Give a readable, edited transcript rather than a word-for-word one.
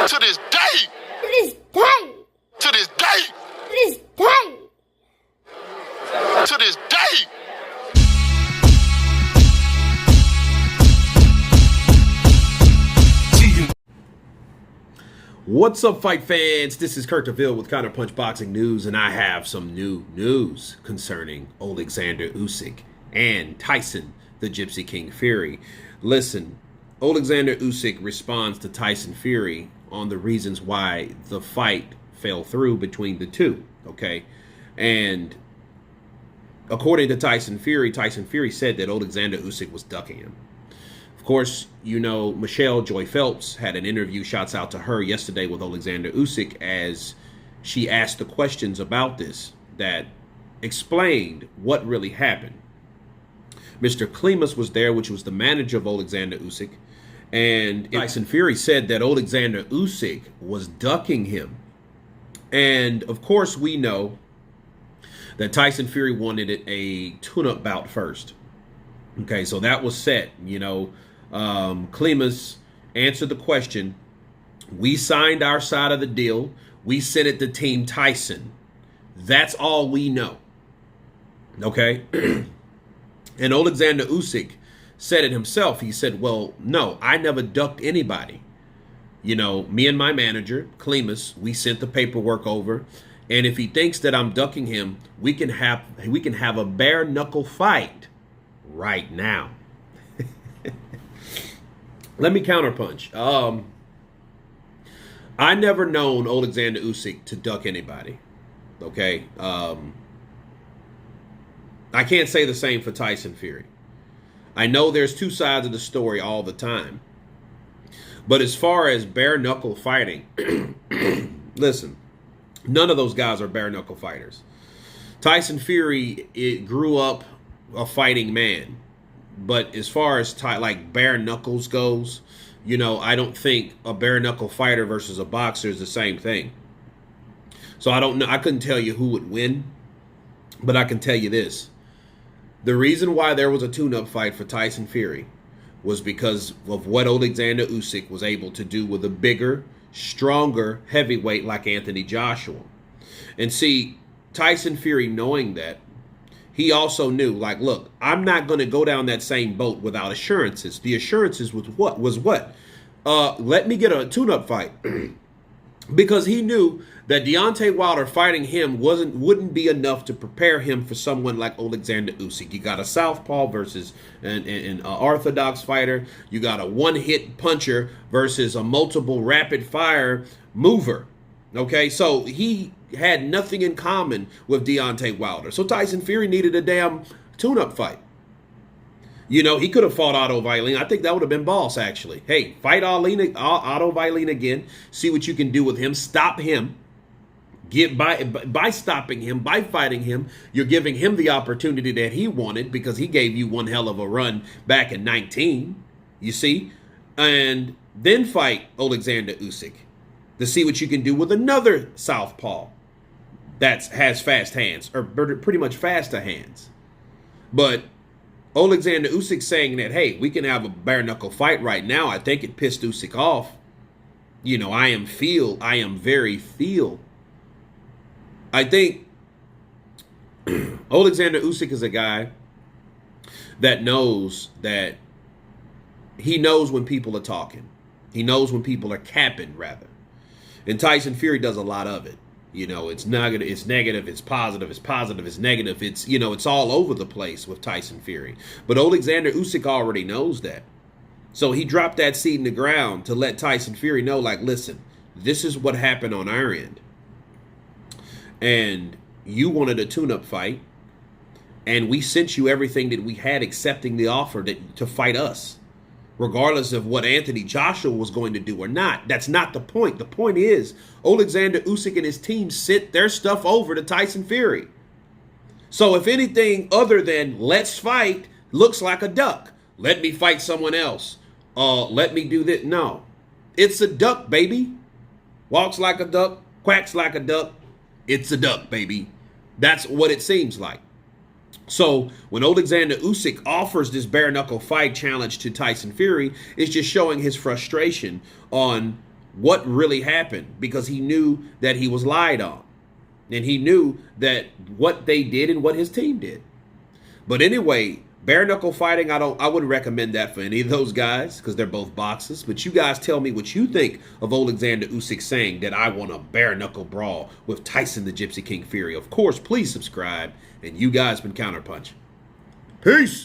To this day. To this day. To this day. To this day. To this day. What's up, fight fans? This is Kurt DeVille with Counterpunched Boxing News, and I have some new news concerning Oleksandr Usyk and Tyson, the Gypsy King Fury. Listen, Oleksandr Usyk responds to Tyson Fury on the reasons why the fight fell through between the two, okay? And according to Tyson Fury said that Oleksandr Usyk was ducking him. Of course, you know, Michelle Joy Phelps had an interview, shouts out to her, yesterday with Oleksandr Usyk as she asked the questions about this that explained what really happened. Mr. Klimas was there, which was the manager of Oleksandr Usyk, and Tyson Fury said that Oleksandr Usyk was ducking him. And, of course, we know that Tyson Fury wanted a tune-up bout first. Okay, so that was set, you know. Klimas answered the question. We signed our side of the deal. We sent it to Team Tyson. That's all we know. Okay? And Oleksandr Usyk said it himself. He said, well, no, I never ducked anybody. You know, me and my manager, Klimas, we sent the paperwork over. And if he thinks that I'm ducking him, we can have a bare knuckle fight right now. Let me counterpunch. I never known Oleksandr Usyk to duck anybody. Okay. I can't say the same for Tyson Fury. I know there's two sides of the story all the time. But as far as bare knuckle fighting, listen, none of those guys are bare knuckle fighters. Tyson Fury, it grew up a fighting man. But as far as like bare knuckles goes, you know, I don't think a bare knuckle fighter versus a boxer is the same thing. So I don't know. I couldn't tell you who would win, but I can tell you this. The reason why there was a tune-up fight for Tyson Fury was because of what Oleksandr Usyk was able to do with a bigger, stronger heavyweight like Anthony Joshua. And see, Tyson Fury, knowing that, he also knew, like, look, I'm not going to go down that same boat without assurances. The assurances was what? Let me get a tune-up fight. Because he knew that Deontay Wilder fighting him wouldn't be enough to prepare him for someone like Oleksandr Usyk. You got a southpaw versus an orthodox fighter. You got a one-hit puncher versus a multiple rapid-fire mover. Okay, so he had nothing in common with Deontay Wilder. So Tyson Fury needed a damn tune-up fight. You know, he could have fought Otto Wallin. I think that would have been boss, actually. Hey, fight Otto Wallin again. See what you can do with him. Stop him. By stopping him, by fighting him, you're giving him the opportunity that he wanted because he gave you one hell of a run back in 19. You see? And then fight Oleksandr Usyk to see what you can do with another southpaw that has fast hands, or pretty much faster hands. But Oleksandr Usyk saying that, hey, we can have a bare knuckle fight right now, I think it pissed Usyk off. You know, I am very feel. I think Oleksandr Usyk is a guy that knows that he knows when people are talking. He knows when people are capping, rather. And Tyson Fury does a lot of it. You know, it's negative, it's positive, it's negative. It's, you know, it's all over the place with Tyson Fury. But Oleksandr Usyk already knows that. So he dropped that seed in the ground to let Tyson Fury know, like, listen, this is what happened on our end. And you wanted a tune-up fight. And we sent you everything that we had, accepting the offer to fight us, regardless of what Anthony Joshua was going to do or not. That's not the point. The point is Oleksandr Usyk and his team sent their stuff over to Tyson Fury. So if anything other than let's fight looks like a duck, let me fight someone else, let me do this. No, it's a duck, baby. Walks like a duck, quacks like a duck. It's a duck, baby. That's what it seems like. So when Oleksandr Usyk offers this bare knuckle fight challenge to Tyson Fury, it's just showing his frustration on what really happened, because he knew that he was lied on. And he knew that what they did and what his team did. But anyway, bare knuckle fighting, I wouldn't recommend that for any of those guys because they're both boxers. But you guys tell me what you think of Oleksandr Usyk saying that I want a bare knuckle brawl with Tyson the Gypsy King Fury. Of course, please subscribe. And you guys been Counterpunch. Peace.